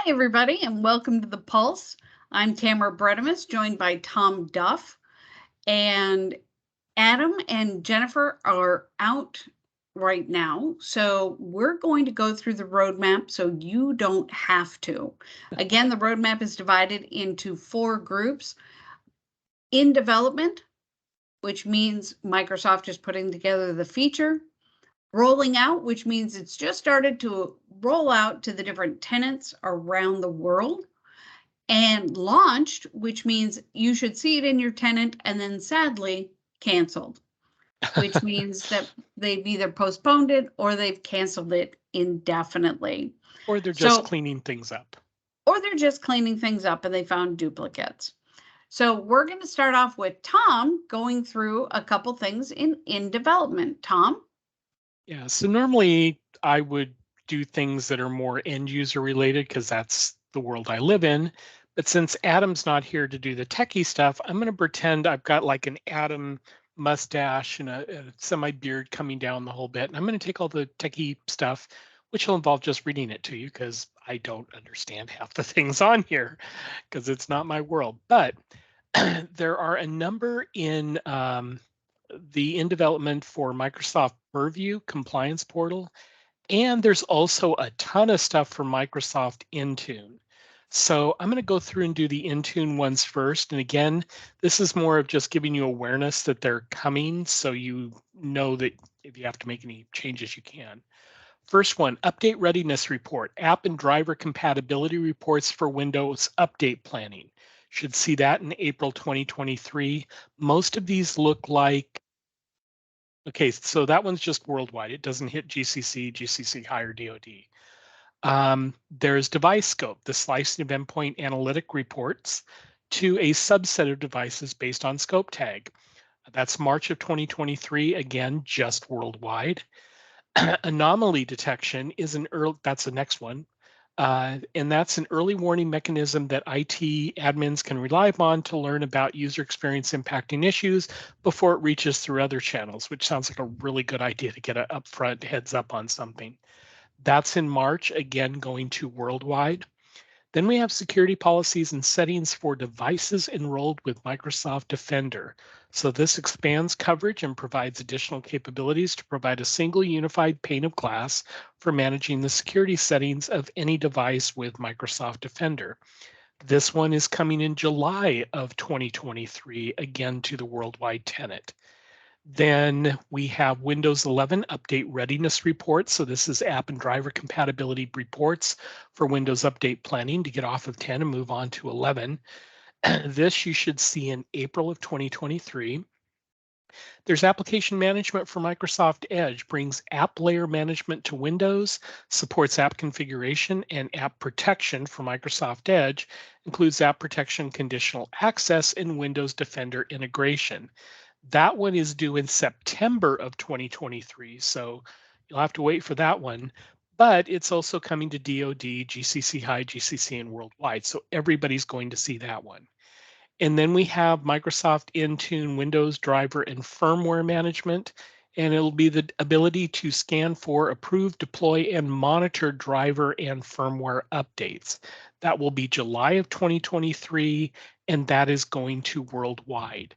Hi, everybody, and welcome to The Pulse. I'm Tamara Bredimus, joined by Tom Duff, and Adam and Jennifer are out right now. So we're going to go through the roadmap so you don't have to. Again, the roadmap is divided into 4 groups. In development, which means Microsoft is putting together the feature. Rolling out, which means it's just started to roll out to the different tenants around the world. And launched, which means you should see it in your tenant and then sadly canceled, which means that they've either postponed it or they've canceled it indefinitely. Or they're just cleaning things up. Or they're just cleaning things up and they found duplicates. So we're going to start off with Tom going through a couple things in development. Tom? Yeah, so normally I would do things that are more end user related because that's the world I live in. But since Adam's not here to do the techie stuff, I'm going to pretend I've got like an Adam mustache and a semi beard coming down the whole bit. And I'm going to take all the techie stuff, which will involve just reading it to you because I don't understand half the things on here because it's not my world. But there are a number in development for Microsoft Purview compliance portal. And there's also a ton of stuff for Microsoft Intune. So I'm going to go through and do the Intune ones first. And again, this is more of just giving you awareness that they're coming so you know that if you have to make any changes, you can. First one, update readiness report, app and driver compatibility reports for Windows update planning. Should see that in April 2023. Most of these look like, okay, so that one's just worldwide. It doesn't hit GCC, GCC high or DoD. There's device scope, the slicing of endpoint analytic reports to a subset of devices based on scope tag. That's March of 2023, again, just worldwide. Anomaly detection is that's the next one. And that's an early warning mechanism that IT admins can rely upon to learn about user experience impacting issues before it reaches through other channels, which sounds like a really good idea to get an upfront heads up on something. That's in March, again, going to worldwide. Then we have security policies and settings for devices enrolled with Microsoft Defender. So this expands coverage and provides additional capabilities to provide a single unified pane of glass for managing the security settings of any device with Microsoft Defender. This one is coming in July of 2023, again to the worldwide tenant. Then we have Windows 11 Update Readiness Reports. So this is app and driver compatibility reports for Windows Update planning to get off of 10 and move on to 11. This you should see in April of 2023. There's application management for Microsoft Edge, brings app layer management to Windows, supports app configuration and app protection for Microsoft Edge, includes app protection conditional access and Windows Defender integration. That one is due in September of 2023, so you'll have to wait for that one. But it's also coming to DoD, GCC High, GCC, and worldwide, so everybody's going to see that one. And then we have Microsoft Intune Windows driver and firmware management, and it'll be the ability to scan for, approve, deploy, and monitor driver and firmware updates. That will be July of 2023, and that is going to worldwide.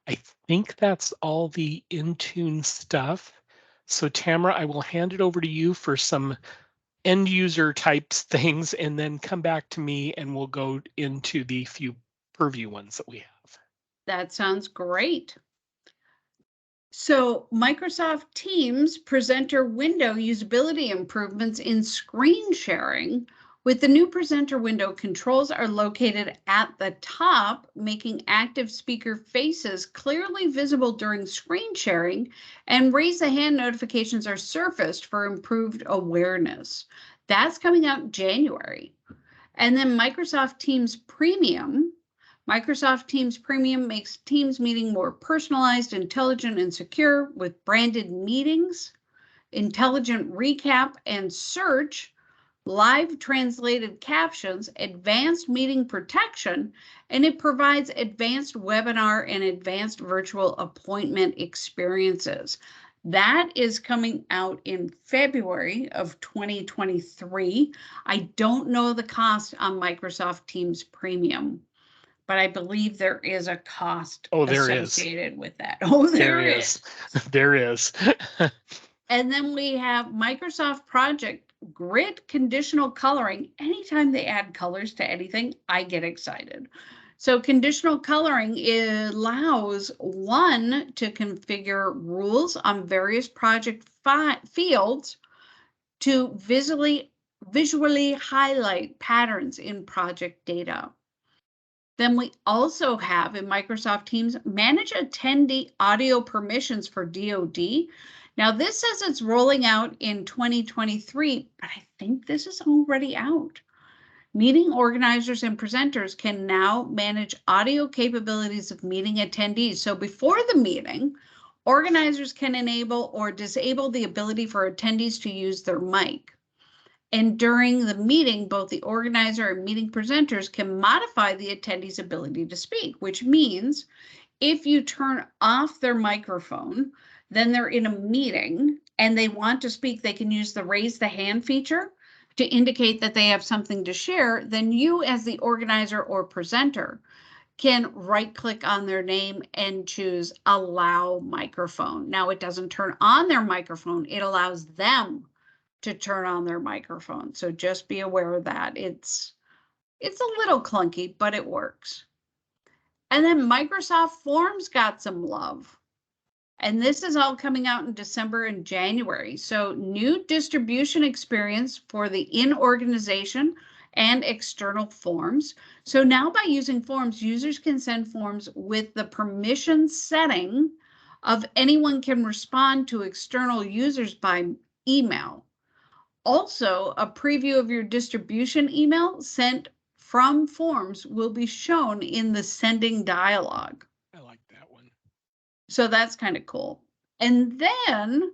I think that's all the Intune stuff. So Tamara, I will hand it over to you for some end user types things and then come back to me and we'll go into the few Purview ones that we have. That sounds great. So Microsoft Teams presenter window usability improvements in screen sharing. With the new presenter window, controls are located at the top, making active speaker faces clearly visible during screen sharing, and raise the hand notifications are surfaced for improved awareness. That's coming out in January. And then Microsoft Teams Premium. Microsoft Teams Premium makes Teams meeting more personalized, intelligent, and secure with branded meetings, intelligent recap and search, live translated captions, advanced meeting protection, and it provides advanced webinar and advanced virtual appointment experiences. That is coming out in February of 2023. I don't know the cost on Microsoft Teams Premium, but I believe there is a cost there is. associated with that. Oh, there is. There is. And then we have Microsoft Project Grid Conditional Coloring. Anytime they add colors to anything, I get excited. So conditional coloring allows one to configure rules on various project fields to visually highlight patterns in project data. Then we also have in Microsoft Teams, manage attendee audio permissions for DoD. Now this says it's rolling out in 2023, but I think this is already out. Meeting organizers and presenters can now manage audio capabilities of meeting attendees. So before the meeting, organizers can enable or disable the ability for attendees to use their mic. And during the meeting, both the organizer and meeting presenters can modify the attendee's ability to speak, which means if you turn off their microphone, then they're in a meeting and they want to speak, they can use the raise the hand feature to indicate that they have something to share. Then you as the organizer or presenter can right click on their name and choose allow microphone. Now it doesn't turn on their microphone, it allows them to turn on their microphone. So just be aware of that. It's a little clunky, but it works. And then Microsoft Forms got some love. And this is all coming out in December and January. So new distribution experience for the in-organization and external forms. So now by using forms, users can send forms with the permission setting of anyone can respond to external users by email. Also, a preview of your distribution email sent from forms will be shown in the sending dialog. I like that one. So that's kind of cool. And then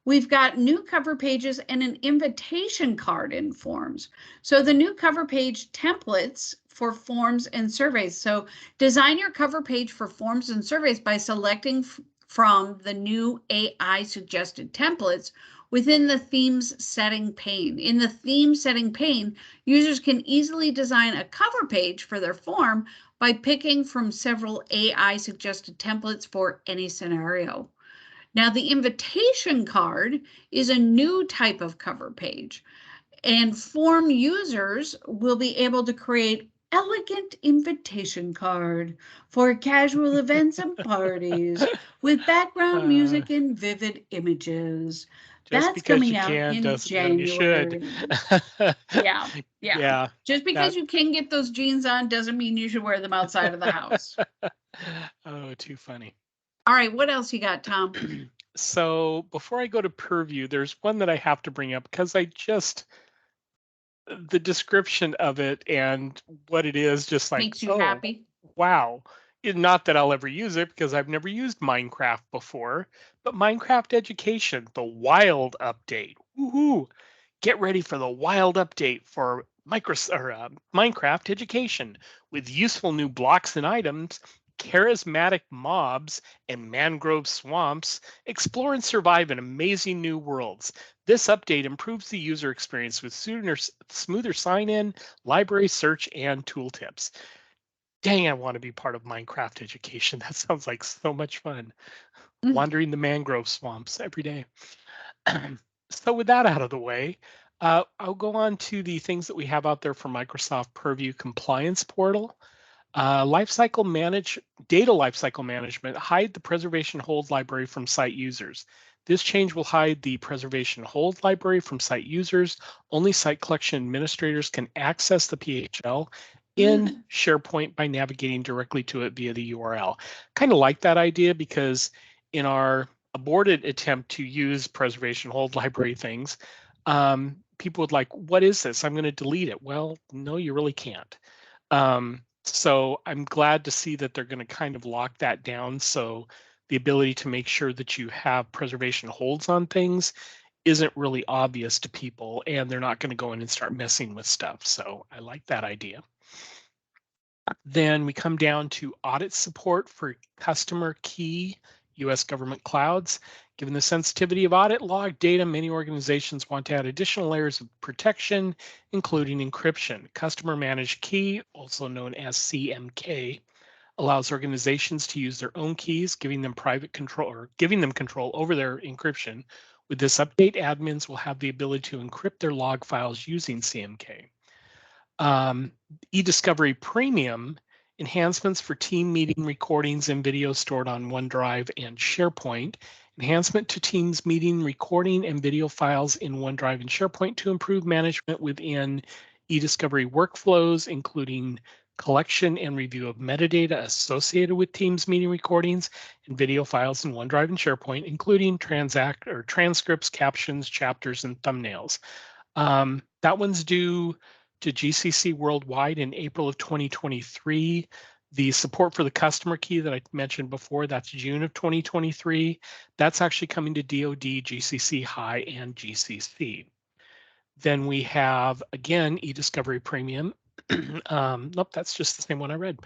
we've got new cover pages and an invitation card in forms. So the new cover page templates for forms and surveys. So design your cover page for forms and surveys by selecting from the new AI suggested templates within the themes setting pane. In the theme setting pane, users can easily design a cover page for their form by picking from several AI suggested templates for any scenario. Now, the invitation card is a new type of cover page, and form users will be able to create elegant invitation card for casual events and parties with background music and vivid images. Just That's because you coming out can in doesn't mean you should. January. Yeah. Yeah. Just because you can get those jeans on doesn't mean you should wear them outside of the house. Oh, too funny. All right, what else you got, Tom? So before I go to Purview, there's one that I have to bring up because the description of it and what it is just like, Makes you oh, happy? wow. Not that I'll ever use it because I've never used Minecraft before, but Minecraft Education, the wild update. Woohoo! Get ready for the wild update for Minecraft Education with useful new blocks and items, charismatic mobs, and mangrove swamps. Explore and survive in amazing new worlds. This update improves the user experience with smoother sign-in, library search, and tooltips. Dang, I want to be part of Minecraft Education. That sounds like so much fun. Wandering the mangrove swamps every day. So with that out of the way, I'll go on to the things that we have out there for Microsoft Purview Compliance Portal. Data lifecycle management, hide the preservation hold library from site users. This change will hide the preservation hold library from site users. Only site collection administrators can access the PHL in SharePoint by navigating directly to it via the URL. Kind of like that idea because in our aborted attempt to use preservation hold library things, people would like, what is this? I'm going to delete it. Well, no, you really can't. So I'm glad to see that they're going to kind of lock that down. So the ability to make sure that you have preservation holds on things isn't really obvious to people, and they're not going to go in and start messing with stuff. So I like that idea. Then we come down to audit support for customer key U.S. government clouds. Given the sensitivity of audit log data, many organizations want to add additional layers of protection, including encryption. Customer Managed Key, also known as CMK, allows organizations to use their own keys, giving them control over their encryption. With this update, admins will have the ability to encrypt their log files using CMK. eDiscovery Premium, enhancements for team meeting recordings and video stored on OneDrive and SharePoint. Enhancement to Teams meeting recording and video files in OneDrive and SharePoint to improve management within eDiscovery workflows, including collection and review of metadata associated with Teams meeting recordings and video files in OneDrive and SharePoint, including transcripts, captions, chapters, and thumbnails. That one's due to GCC worldwide in April of 2023. The support for the customer key that I mentioned before, that's June of 2023. That's actually coming to DoD, GCC High, and GCC. Then we have, again, eDiscovery Premium. Nope, that's just the same one I read.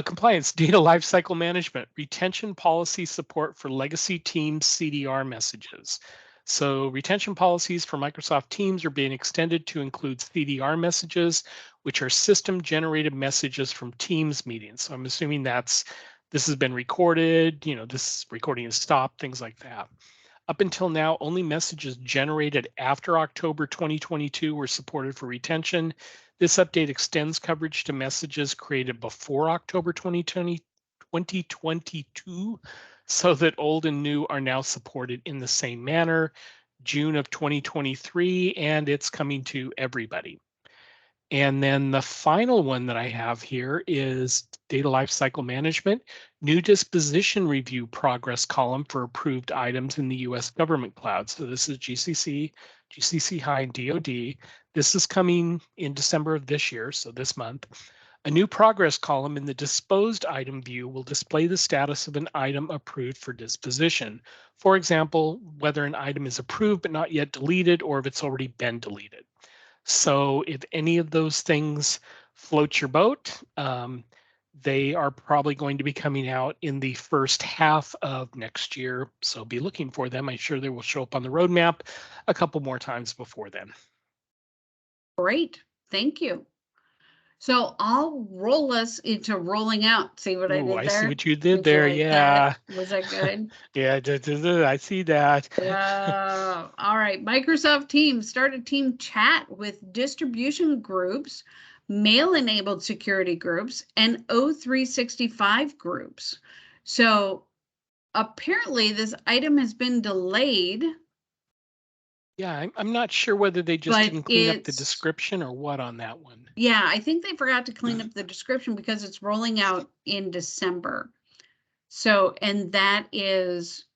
Compliance, data lifecycle management, retention policy support for legacy Teams CDR messages. So retention policies for Microsoft Teams are being extended to include CDR messages, which are system-generated messages from Teams meetings. So I'm assuming this has been recorded, this recording is stopped, things like that. Up until now, only messages generated after October 2022 were supported for retention. This update extends coverage to messages created before October 2022, so that old and new are now supported in the same manner. June of 2023, and it's coming to everybody. And then the final one that I have here is data lifecycle management, new disposition review progress column for approved items in the US government cloud. So this is GCC, GCC High, and DoD. This is coming in December of this year, so this month. A new progress column in the disposed item view will display the status of an item approved for disposition. For example, whether an item is approved but not yet deleted, or if it's already been deleted. So if any of those things float your boat, they are probably going to be coming out in the first half of next year. So be looking for them. I'm sure they will show up on the roadmap a couple more times before then. Great, thank you. So I'll roll us into rolling out. See what I did there? I see what you did there. Yeah. Was that good? Yeah, I see that. All right. Microsoft Teams started team chat with distribution groups, mail-enabled security groups, and O365 groups. So apparently this item has been delayed. Yeah, I'm not sure whether they just didn't clean up the description or what on that one. Yeah, I think they forgot to clean up the description because it's rolling out in December. So, and that is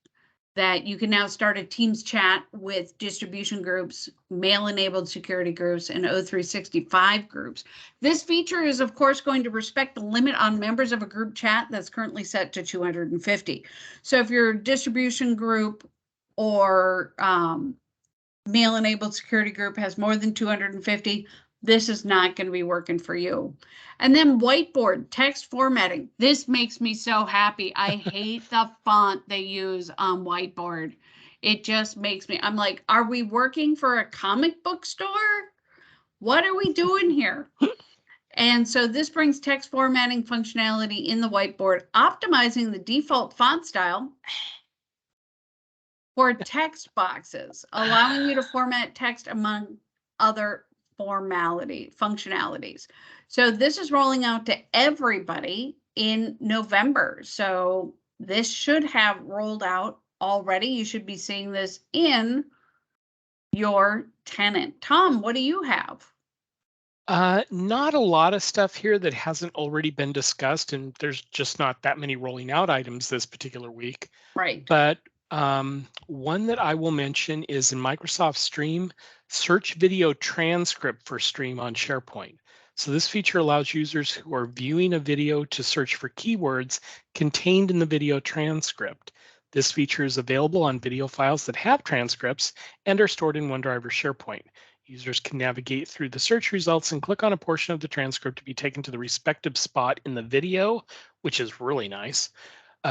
that you can now start a Teams chat with distribution groups, mail-enabled security groups, and O365 groups. This feature is, of course, going to respect the limit on members of a group chat that's currently set to 250. So if your distribution group or mail-enabled security group has more than 250, this is not going to be working for you. And then Whiteboard, text formatting. This makes me so happy. I hate the font they use on Whiteboard. It just makes me, I'm like, are we working for a comic book store? What are we doing here? And so this brings text formatting functionality in the Whiteboard, optimizing the default font style for text boxes, allowing you to format text among other functionalities. So this is rolling out to everybody in November. So this should have rolled out already. You should be seeing this in your tenant. Tom, what do you have? Not a lot of stuff here that hasn't already been discussed, and there's just not that many rolling out items this particular week. Right. But one that I will mention is in Microsoft Stream, search video transcript for Stream on SharePoint. So this feature allows users who are viewing a video to search for keywords contained in the video transcript. This feature is available on video files that have transcripts and are stored in OneDrive or SharePoint. Users can navigate through the search results and click on a portion of the transcript to be taken to the respective spot in the video, which is really nice.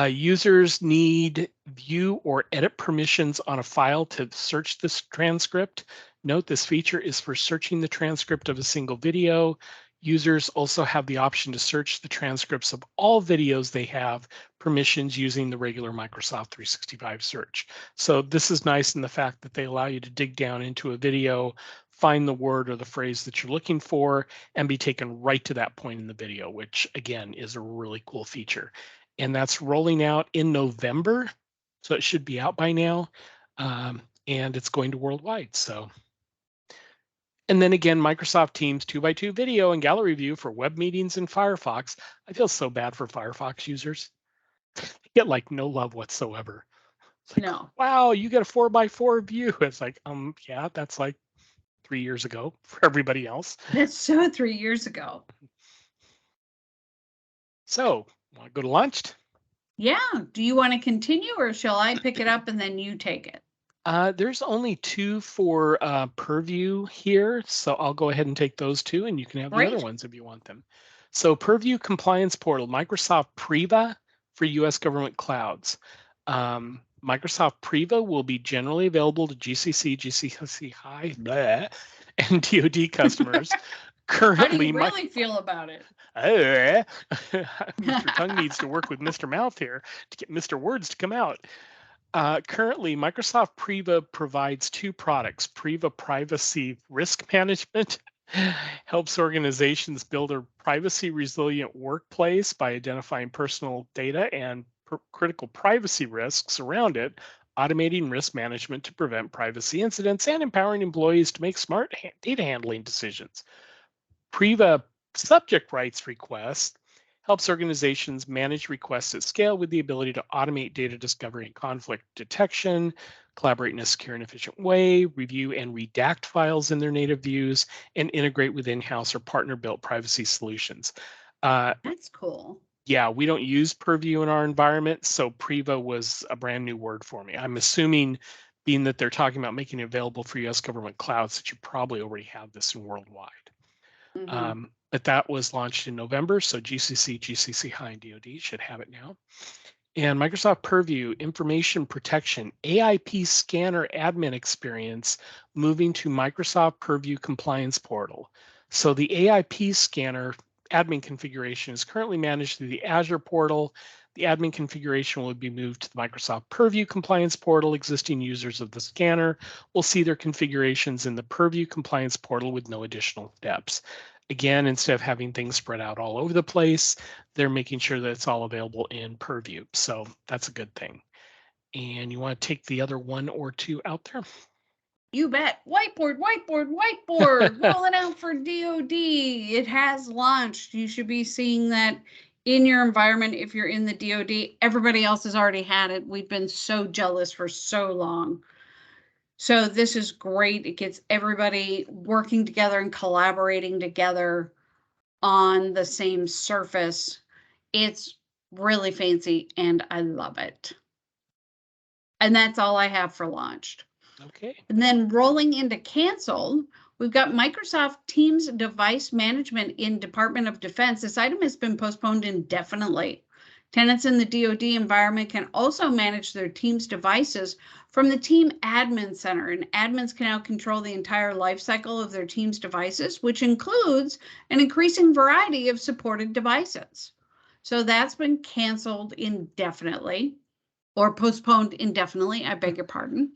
Users need view or edit permissions on a file to search this transcript. Note this feature is for searching the transcript of a single video. Users also have the option to search the transcripts of all videos they have permissions using the regular Microsoft 365 search. So this is nice in the fact that they allow you to dig down into a video, find the word or the phrase that you're looking for, and be taken right to that point in the video, which again is a really cool feature. And that's rolling out in November, so it should be out by now, and it's going to worldwide. So, and then again, Microsoft Teams 2x2 video and gallery view for web meetings in Firefox. I feel so bad for Firefox users. They get like no love whatsoever. It's like, No. wow, you get a 4x4 view. It's like, yeah, that's like 3 years ago for everybody else. That's so 3 years ago. So, want to go to lunch? Yeah. Do you want to continue, or shall I pick it up and then you take it? There's only 2 for Purview here, so I'll go ahead and take those 2, and you can have the other ones if you want them. So Purview Compliance Portal, Microsoft Preva for U.S. government clouds. Microsoft Preva will be generally available to GCC, GCC High, blah, and DoD customers. Currently, how do you really feel about it? Mr. Tongue needs to work with Mr. Mouth here to get Mr. Words to come out. Currently, Microsoft Preva provides 2 products. Preva Privacy Risk Management helps organizations build a privacy resilient workplace by identifying personal data and critical privacy risks around it, automating risk management to prevent privacy incidents, and empowering employees to make smart data handling decisions. Preva Subject Rights Requests helps organizations manage requests at scale with the ability to automate data discovery and conflict detection, collaborate in a secure and efficient way, review and redact files in their native views, and integrate with in-house or partner-built privacy solutions. That's cool. Yeah, we don't use Purview in our environment, so Preva was a brand new word for me. I'm assuming, being that they're talking about making it available for U.S. government clouds, that you probably already have this in worldwide. Mm-hmm. But that was launched in November, so GCC, GCC High, and DoD should have it now. And Microsoft Purview Information Protection AIP Scanner Admin Experience moving to Microsoft Purview Compliance Portal. So the AIP Scanner admin configuration is currently managed through the Azure portal. The admin configuration will be moved to the Microsoft Purview Compliance Portal. Existing users of the scanner will see their configurations in the Purview Compliance Portal with no additional steps. Again, instead of having things spread out all over the place, they're making sure that it's all available in Purview. So that's a good thing. And you want to take the other 1 or 2 out there? You bet. Whiteboard, whiteboard, whiteboard. Rolling out for DoD. It has launched. You should be seeing that in your environment if you're in the DoD. Everybody else has already had it. We've been so jealous for so long. So this is great. It gets everybody working together and collaborating together on the same surface. It's really fancy and I love it. And that's all I have for launched. Okay. And then rolling into canceled, we've got Microsoft Teams device management in Department of Defense. This item has been postponed indefinitely. Tenants in the DoD environment can also manage their Teams devices from the Team Admin Center, and admins can now control the entire life cycle of their Teams devices, which includes an increasing variety of supported devices. So that's been canceled indefinitely, or postponed indefinitely, I beg your pardon.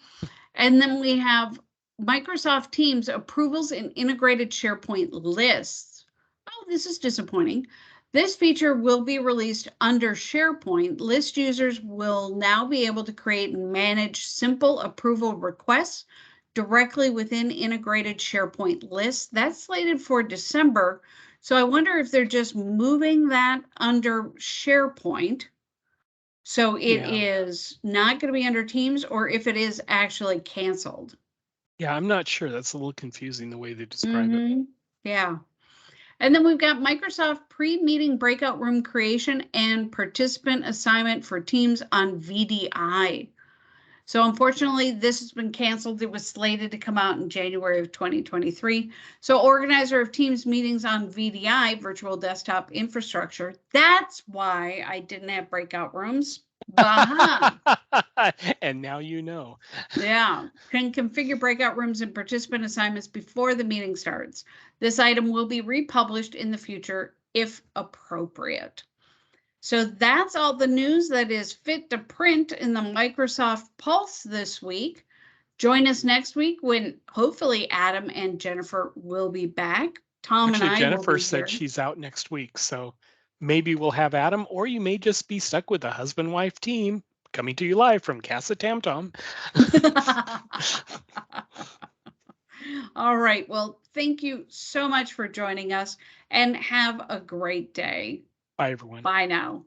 And then we have Microsoft Teams approvals and integrated SharePoint lists. Oh, this is disappointing. This feature will be released under SharePoint. List users will now be able to create and manage simple approval requests directly within integrated SharePoint lists. That's slated for December. So I wonder if they're just moving that under SharePoint. So it is not going to be under Teams, or if it is actually canceled. Yeah, I'm not sure. That's a little confusing the way they describe it. Yeah. And then we've got Microsoft pre-meeting breakout room creation and participant assignment for Teams on VDI. So unfortunately, this has been canceled. It was slated to come out in January of 2023. So organizer of Teams meetings on VDI, virtual desktop infrastructure. That's why I didn't have breakout rooms. Aha. And now you know. Yeah, can configure breakout rooms and participant assignments before the meeting starts. This item will be republished in the future if appropriate. So that's all the news that is fit to print in the Microsoft Pulse this week. Join us next week when hopefully Adam and Jennifer will be back. Tom and Actually, I will Jennifer be said here. she's out next week, so maybe we'll have Adam, or you may just be stuck with a husband-wife team coming to you live from Casa Tam Tom. All right. Well, thank you so much for joining us and have a great day. Bye, everyone. Bye now.